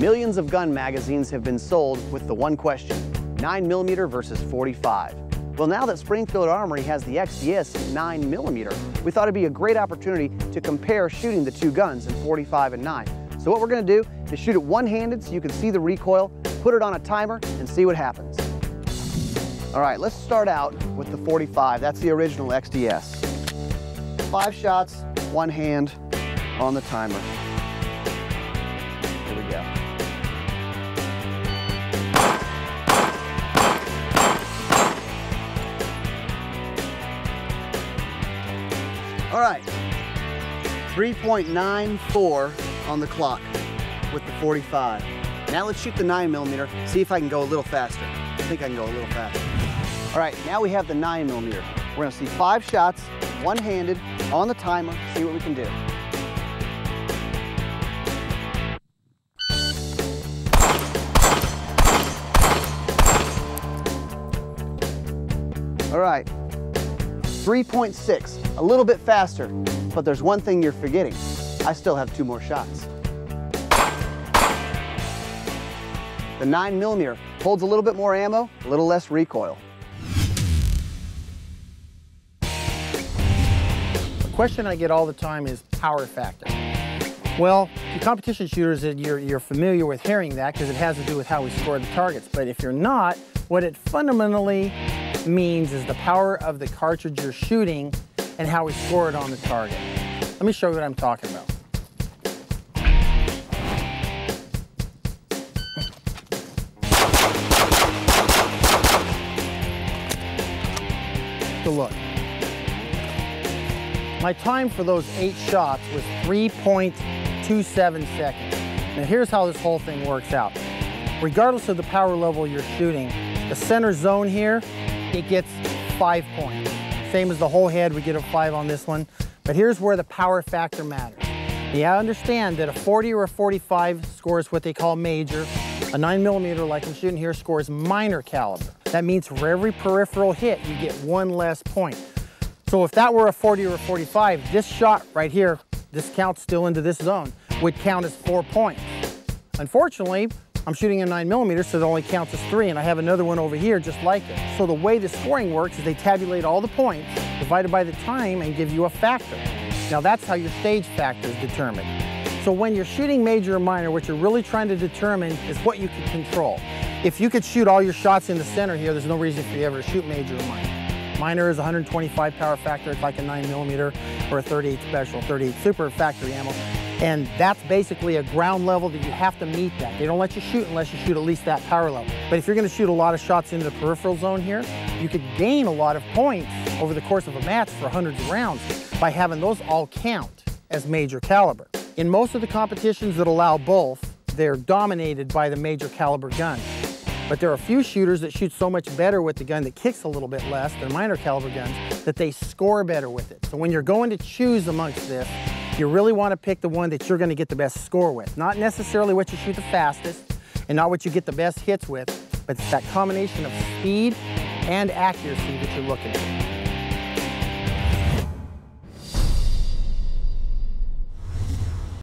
Millions of gun magazines have been sold with the one question, 9mm versus 45. Well, now that Springfield Armory has the XDS 9mm, we thought it'd be a great opportunity to compare shooting the two guns in 45 and 9. So what we're going to do is shoot it one-handed so you can see the recoil, put it on a timer, and see what happens. All right, let's start out with the 45. That's the original XDS. 5 shots, one hand on the timer. Here we go. All right, 3.94 on the clock with the 45. Now let's shoot the 9mm, see if I can go a little faster. I think I can go a little faster. All right, now we have the 9mm. We're gonna see 5 shots, one-handed, on the timer, see what we can do. All right, 3.6, a little bit faster, but there's one thing you're forgetting. I still have 2 more shots. The 9mm holds a little bit more ammo, a little less recoil. The question I get all the time is power factor. Well, the competition shooters, you're familiar with hearing that because it has to do with how we score the targets. But if you're not, what it fundamentally means is the power of the cartridge you're shooting and how we score it on the target. Let me show you what I'm talking about. So look, my time for those 8 shots was 3.27 seconds. Now here's how this whole thing works out. Regardless of the power level you're shooting, the center zone here, it gets 5 points. Same as the whole head, we get a 5 on this one. But here's where the power factor matters. Yeah, I understand that a 40 or a 45 scores what they call major. A 9mm, like I'm shooting here, scores minor caliber. That means for every peripheral hit, you get 1 less point. So if that were a 40 or a 45, this shot right here, this counts still into this zone, would count as 4 points. Unfortunately, I'm shooting a 9mm, so it only counts as 3, and I have another one over here just like it. So the way the scoring works is they tabulate all the points, divided by the time, and give you a factor. Now that's how your stage factor is determined. So when you're shooting major or minor, what you're really trying to determine is what you can control. If you could shoot all your shots in the center here, there's no reason for you ever to shoot major or minor. Minor is 125 power factor, it's like a 9mm or a 38 special, 38 super factory ammo. And that's basically a ground level that you have to meet that. They don't let you shoot unless you shoot at least that power level. But if you're gonna shoot a lot of shots into the peripheral zone here, you could gain a lot of points over the course of a match for hundreds of rounds by having those all count as major caliber. In most of the competitions that allow both, they're dominated by the major caliber gun. But there are a few shooters that shoot so much better with the gun that kicks a little bit less than minor caliber guns that they score better with it. So when you're going to choose amongst this, you really want to pick the one that you're going to get the best score with. Not necessarily what you shoot the fastest and not what you get the best hits with, but it's that combination of speed and accuracy that you're looking at.